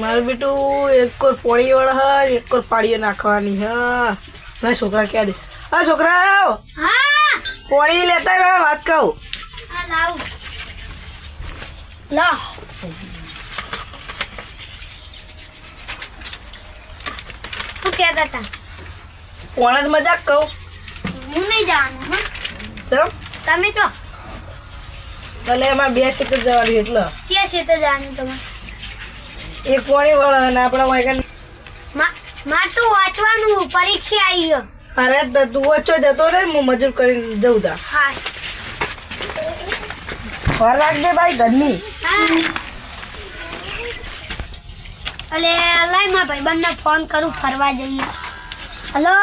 મારું બેટું એક કોર પોળી વાળા હા એક કોર પાડીઓ નાખવાની હા મારા છોકરા ક્યાં દે હા છોકરા હા પોળી લેતા રહો વાત કહું આ લાવ લા શું કહેતા હતા પોણા મજાક કહું હું નહીં જવાનું હા ચમ તમે તો ભલે એમાં 2 સીટ જવાની એટલે ક્યાં છે તો જવાનું તમે એક પોણી વાળા અને આપણા વાયકા માર તો વાંચવાનું પરીક્ષા આવી ગયો અરે તું ઓછો જતો રે હું મજૂર કરીને જઉં તા હા ફર રાખજે ભાઈ ઘરની અલે લાઈ માં ભાઈ બંને ફોન કરું ફરવા જઈએ હલો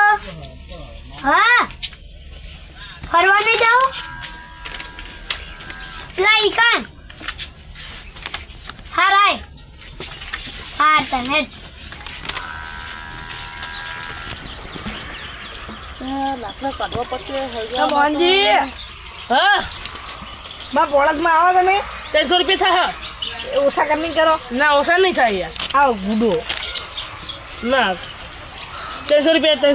હા ફરવા નહીં જાઓ લાઈ કાન હા રાય હા તને મોહનજી હા બા પોળાદમાં આવો તમે 300 રૂપિયા થાય ઓછા કર નહીં કરો ના ઓછા નહીં થાય યાર આવો ગુડો ના 300 રૂપિયા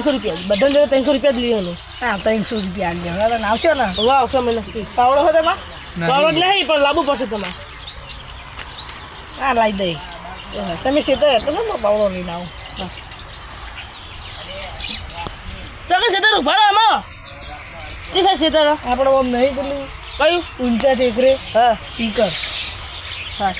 બધા જોડે 300 રૂપિયા જ લેવાનું હા 300 રૂપિયા આગળ આવશો ને વાહ આવશે મને નક્કી પાવડો હો તમારે પાવડો નહીં પણ લાવવું પડશે તમારે હા લાવી દઈ તમે સીધો એટલો ને પાવડો લઈને આવો તો કે સેતર ઉભા રહો આમાં જી સાહેબ સેતર આપણે આમ નહીં પેલું કયું ઊંચા ટેકરે હા પીકર હા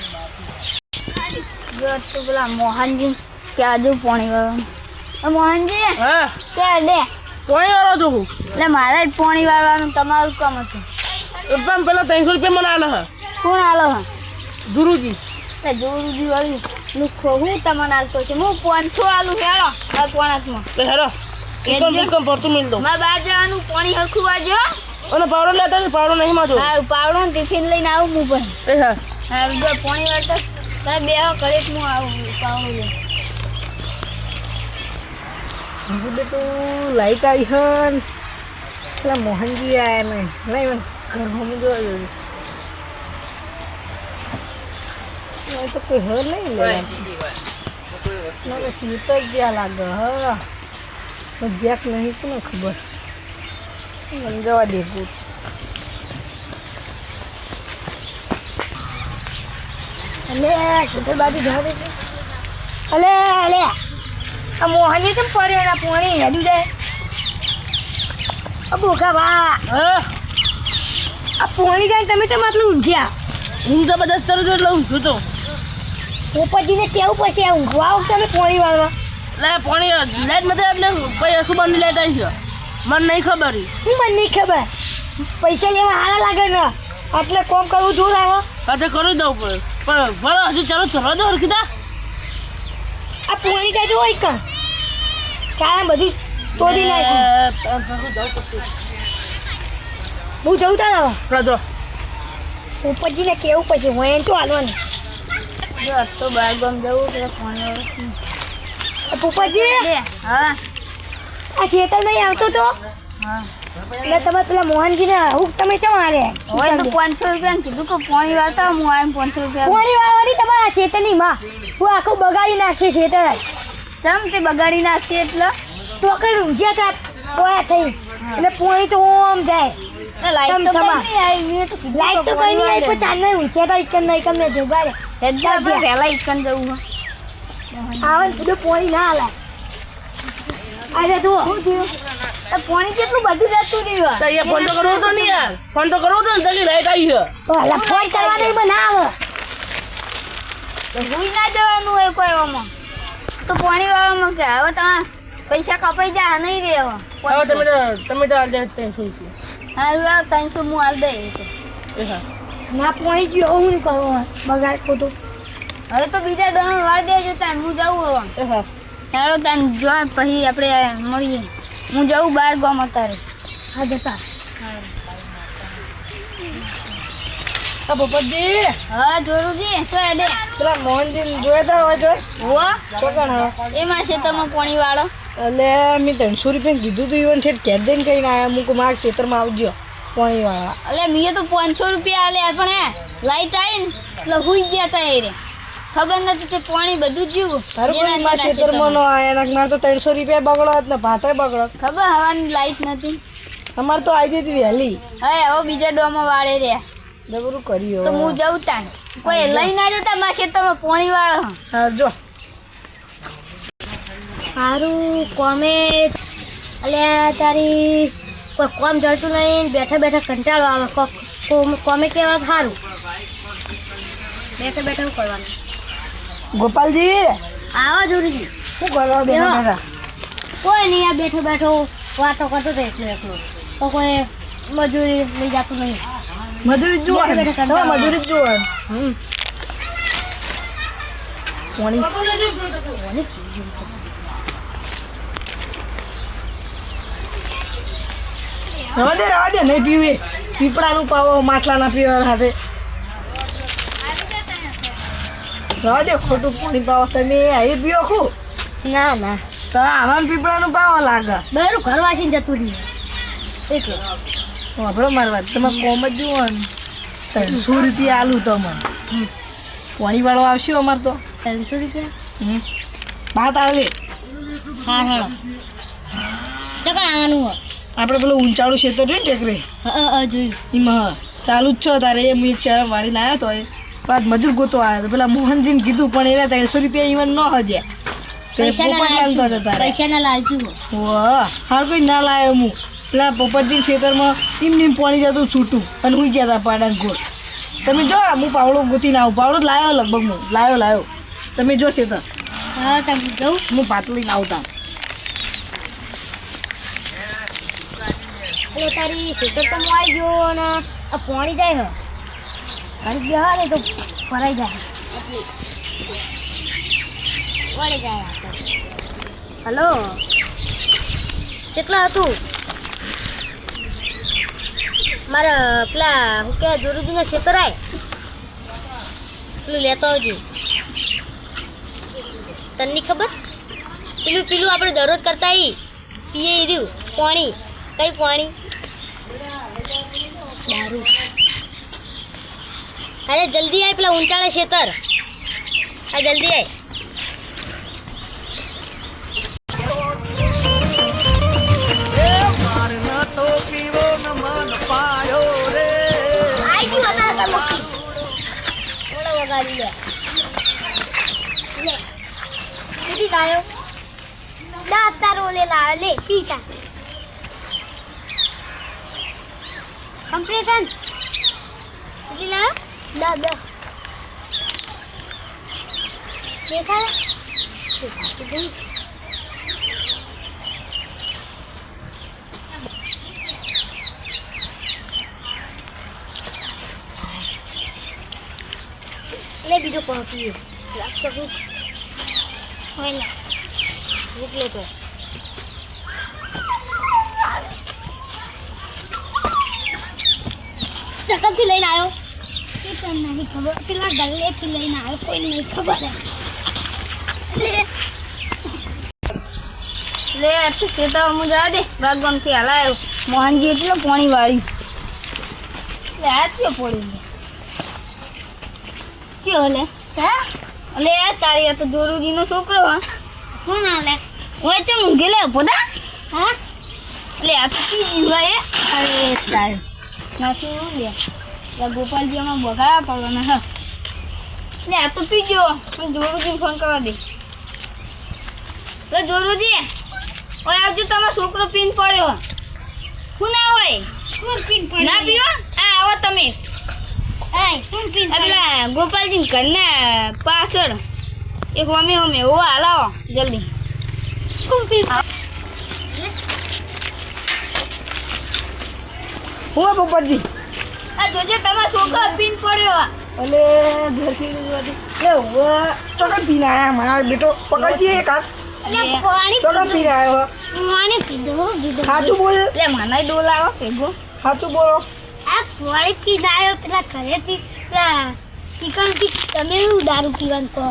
જો તો પેલા મોહનજી ક્યાં જો પાણી વાળવાનું મોહનજી હા ક્યાં દે કોણી વાળો છું હું એટલે મારે જ પાણી વાળવાનું તમારું કામ હતું પણ પેલા 300 રૂપિયા મને આના હા કોણ આલો હા ગુરુજી એ જોરુજી વાળી લુખો હું તમને આલતો છે હું 500 આલું હેડો આ પોણાતમાં તો હેરો એકમ પડતું મિલ દો મારા બા જવાનું પાણી હરખું વાજો અને પાવડો લેતા છે પાવડો નહીં માજો હા પાવડો ને ટિફિન લઈને આવું હું પણ એ હા હા જો પાણી વાળતા તમે બેહો કરે હું આવું પાવડો લે બીજું બેટું લાઈટ આવી હન પેલા મોહનજી આયા ને નહીં મને ઘરમાં જોવા જોઈએ તો કોઈ હર નહીં લેવા સીટ જ ગયા લાગે હા જેક નહીં કોને ખબર મને જવા દે પૂછ અલે સીટર બાજુ જવા દે અલે અલે આ મોહનજી કેમ પડ્યો એના પોણી હેડી જાય બોકા બા હા આ પોણી જાય તમે તો મતલબ ઊંઝ્યા હું તો બધા તરત એટલે ઊંઘું તો પોપટજીને કેવું પછી આ ઊંઘવા આવો તમે પોણી વાળવા લે પાણી લાઈટ નથી એટલે ભાઈ સુબાની લાઈટ આવી છે મને નહીં ખબર હું મને નહીં ખબર પૈસા લેવા હારા લાગે ને એટલે કોમ કરવું જોર આવે સાથે કરી દઉં પણ ભલે હજુ ચાલો ચલો દો કીધા આ પોણી જાય જો એક ચાલા બધી તોડી નાખી હું જઉં તારા રાજો પોપટજીને કેવું પછી હું એને શું હાલવાનું જો તો બાર ગામ જવું એટલે પાણી વાળું પોપટજી હા આ શેતર નહીં આવતો તો હા એટલે તમે પેલા મોહનજીને હું તમે ચમ હારે હવે તો 500 રૂપિયા કીધું કે પાણી વાળતા હું આમ 500 રૂપિયા પોણી વાળવાની તમારા શેતરની માં હું આખું બગાડી નાખશે શેતર ચમ તે બગાડી નાખશે એટલે તો કઈ ઊંઝ્યા હતા પોયા થઈ એટલે પોણી તો ઓમ જાય લાઈટ તો સમસમા. કઈ નહીં આવી મેં તો કીધું લાઈટ તો કઈ નહીં આવી પણ ચાંદને ઊંચ્યા હતા ઇકન નહીં કમને જોગાડે એટલે આપણે પહેલા ઇકન જવું આવે ને બધું પોણી ના હાલે આજે જુઓ શું થયું તો પાણી કેટલું બધું જતું રહ્યું તો અહીંયા ફોન તો કરવો હતો ને યાર ફોન તો કરવો હતો ને તકી લાઈટ આવી છે તો હાલા ફોન કરવા નહીં પણ ના આવે તો ભૂઈ ના જવાનું હોય કોઈ એવામાં તો પાણી વાળામાં કે હવે તમે પૈસા કપાઈ જાય નહીં રે હવે તમે તો આજે 300 રૂપિયા હારું આ 300 હું હાલ દે એ હા ના પોણી ગયો હું નહીં કરવું બગાડ ખોટું હવે તો બીજા દમ વાર દેજો તાન હું જાઉં હવે એ હા ચાલો તાન જો પછી આપણે મળીએ હું જાઉં બહાર ગામ અત્યારે હા જતા આ પોપટજી હા જોરુજી શું હે દે પેલા મોહનજી જોયા હતા હોય જોઈ હો ચોકણ હવે એમાં છે તમે પાણી વાળો એટલે મેં 300 રૂપિયા કીધું હતું ઈવન છે ઘેર જઈને કહીને આવ્યા મૂક મારા ખેતરમાં આવજો પાણી વાળા એટલે મેં તો 500 રૂપિયા આલ્યા પણ લાઈટ આવી ને એટલે હુઈ ગયા તા એ રે ખબર નથી તે પાણી બધું જીવું તારું કોઈ માં ખેતરમાં નો આયા નાખ મારે તો 300 રૂપિયા બગડો ને ભાતોય બગડો ખબર હવાની લાઈટ નથી અમાર તો આવી જતી વહેલી હવે બીજા ડોમાં વાળે રહ્યા જબરું કર્યું તો હું જઉં તાન કોઈ લઈ ના જતા મારા ખેતરમાં પાણી વાળો હા જો સારું કોમે અલ્યા તારી કોઈ કોમ જડતું નહીં બેઠા બેઠા કંટાળો આવે કોમે કેવા સારું બેઠા બેઠા શું કરવાનું ગોપાલજી આવો જરૂરી શું કરવા બેઠા બેઠા કોઈ નહીં આ બેઠો બેઠો વાતો કરતો હતો એકલો તો કોઈ મજૂરી લઈ જતું નહીં મજૂરી જ જોવા બેઠા બેઠા તમે મજૂરી જ જોવા રવા દે નહીં પીવે પીપળાનું પાવો માટલાના પીવા હાથે રવા દે ખોટું પાણી પાવો તમે અહીં પીવો ખું ના ના તો આમાં પીપળાનું પાવો લાગે બરું ઘર વાસીને જતું રહ્યું એટલે વાપરો મારવા તમે કોમ જ જુઓ ને 300 રૂપિયા આલું તમને પાણી વાળો આવશે અમારે તો 300 રૂપિયા ભાત આવે હા હળો ચકણ આવવાનું હોય આપણે પેલું ઊંચાળું ખેતર રહ્યું ને ટેકરે જોયું એમાં ચાલુ જ છો તારે એ હું એક ચરમ વાળીને આવ્યો તો એ બાદ મજૂર ગોતો આવ્યો તો પેલા મોહનજીને કીધું પણ એના 300 રૂપિયા ઇવન ન હજ્યા તે પોપટ લાવતો હતો તારે પૈસાના લાલચું વાહ હાર કોઈ ના લાવ્યો હું પેલા પોપટજી ખેતરમાં એમ પાણી જતું છૂટું અને હું ગયા હતા પાડા ગોળ તમે જો હું પાવડો ગોતીને આવું પાવડો જ લાવ્યો લગભગ હું લાવ્યો તમે જો ખેતર હા તમે જવું હું પાત લઈને આવતા એટલે તારી ખેતર તો હું આવી ગયો અને આ પાણી જાય હે ઘડી ગયા ને તો ભરાઈ જાય વળી જાય હલો કેટલા હતું મારે પેલા હું કે જોરુજીના ખેતર આય પેલું લેતો આવજે તને ખબર પેલું આપણે દરરોજ કરતા પીએ રહ્યું પાણી કઈ પાણી દારૂ અરે જલ્દી આય પેલા ઊંચાળે ખેતર આ જલ્દી આય વગાડી લે કીધી ગાયો દાંત તારો લે લે પીતા કમ્પ્લીટ ચલી લા દાદા દેખા લે બીજો કોફી લાગતો ભૂખ હોય ના ભૂખ લેતો ચકરથી લઈને આવ્યો એ તને નહીં ખબર પેલા ગલ્લેથી લઈને આવ્યો કોઈને નહીં ખબર લે તું શેતા હું જવા દે બાગગામથી હાલાયો મોહનજી એટલો પાણી વાળી લે આ ક્યો પડી ક્યો લે હે લે તારી આ તો જોરુજીનો છોકરો હા શું ના લે ઓય તે ઊંઘે લે પોતા હા લે આ તો જીવાય અરે તારી નાથી હું લે ગોપાલજી માં બગાડા પડવાના હા લે આ તો પીજો જોરુજીને ફોન કરવા દે લે જોરુજી ઓય આવજો તમારો છોકરો પીન પડ્યો હું ના હોય કોણ પીન પડ્યો ના પીઓ આ આવો તમે પેલા ગોપાલજી ઘરને પાછળ એક હોમે ઓ હાલાવો જલ્દી હું પોપટજી આ જોજો તમારો છોકરો પીન પડ્યો અલે ઘરથી એ ચોકન પીને આયા મારા બેટો પકડજી એક હાથ ચોકન પીને આવ્યો પાણી પીધો સાચું બોલ લે મને ડોલાવો ભેગો સાચું બોલો આ પાણી પીને આવ્યો પેલા ઘરેથી પેલા ટીકણથી તમે એવું દારૂ પીવાનું કહો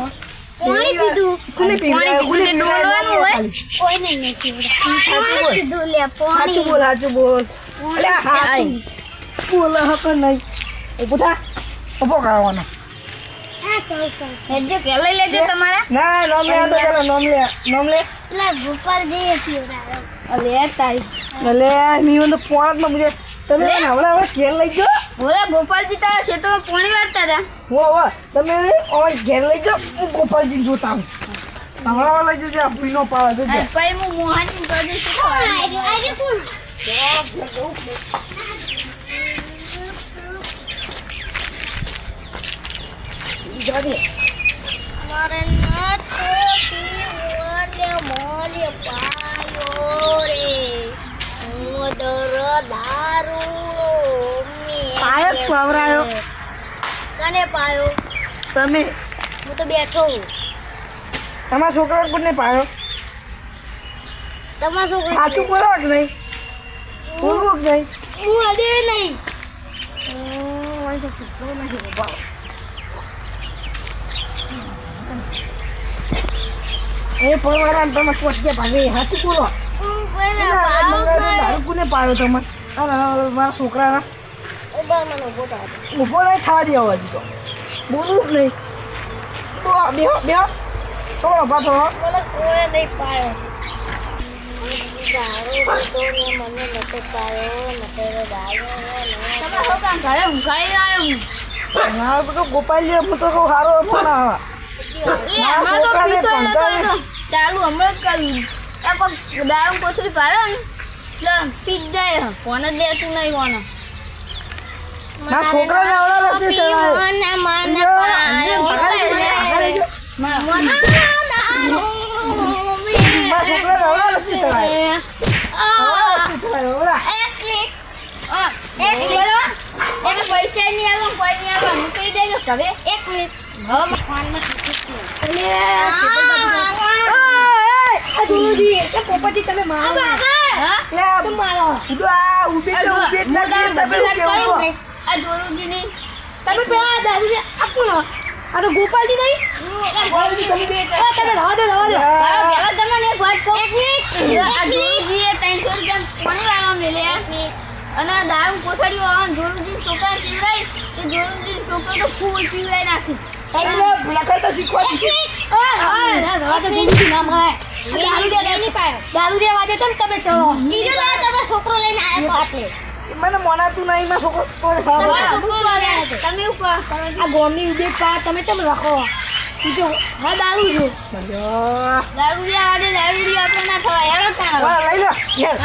પાણી પીધું કોને ડોલવાનું હોય કોઈ નહીં પાણી પીધું લે પાણી સાચું બોલ અલે સાચું બોલ હક નહીં એ પૂછા ઉભો કરવાનો હેજો કે લઈ લેજો તમારા ના નોમ લે આ તો ચાલો નોમ લે પેલા ગોપાલજી પીવડાવે અલે તારી એટલે મી તો પોણતમાં મુજે તમે લે. હમણાં ઘેર લઈ જો ઓલા ગોપાલજી તારા ખેતરમાં પાણી વાળતા હતા હો તમે ઓર ઘેર લઈ જો હું ગોપાલજી જોતા હું હમણાં લઈ જજો પીનો પાવા જોજે અને પછી હું મોહાની કરી શું જાજે મારે ના તો પીવડે મોલે પાયો રે મોદર દારૂ પાયો જ પવરાયો. કને પાયો તમે હું તો બેઠો હું તમારા છોકરા કોને પાયો તમાર શું સાચું બોલો કે નહીં બોલવું કે નહીં હું અડે નહીં અહીં તો કૂતરો નથી બાબા. એ પવારા તમે પોટકે ભાગે સાચું બોલો હું પેલા દારૂ કોને પાયો તમે મારા છોકરાના ઉભા મને ઉભો થા ઊભો નહીં થવા દેવો હજી તો બોલવું જ નહીં બેહો બેહો થોડો ઊભા થો મને કોઈ નહીં પાયો દારૂ તો મને નતો પાયો નતો દારૂ તમે હો કામ ઘરે હું ખાઈ આવ્યો ના તો ગોપાલજી હું તો કહું સારો પણ એ હમણાં તો પીતો હતો ચાલુ હમણાં જ કર્યું આ કોઈ દારૂ કોથળી પાડે ને એટલે પી જ જાય કોને દેતું નહીં કોને ના છોકરાને આવડા રસ્તે ચડાવે મારા છોકરાને આવડા રસ્તે ચડાવે આવડા રસ્તે ચડાવે આવડા પૈસા નહીં આવે કોઈ નહીં આવે હું કહી દેજો ઘરે એક મિનિટ પોપટી તમે મારો હા ઉભી તમે કેવું છો? આ જોરુજીની તમે પેલા દારૂ આપો આ તો ગોપાલજી નહીં તમે રવા દો મારો ઘેરો તમને એક વાત કહું આ જોરુજીએ 300 રૂપિયા પાણી વાળવા મેલ્યા અને આ દારૂ કોથળીઓ આવે જોરુજી છોકરા પીવડાય તો જોરુજી છોકરો તો ફૂલ પીવડાઈ નાખી તમે લખડતા શીખવા છોકરો લઈને આવ્યો એટલે મને મનાતું નહીં મેં છોકરો તમારો છોકરો લાવ્યો. તમે એવું કહો આ ગોમની ઉભી પા તમે કેમ રાખો બીજો હા દારૂ જો દારૂડિયા આપણે ના થવાય એનો થાવ લઈ લો ઘેર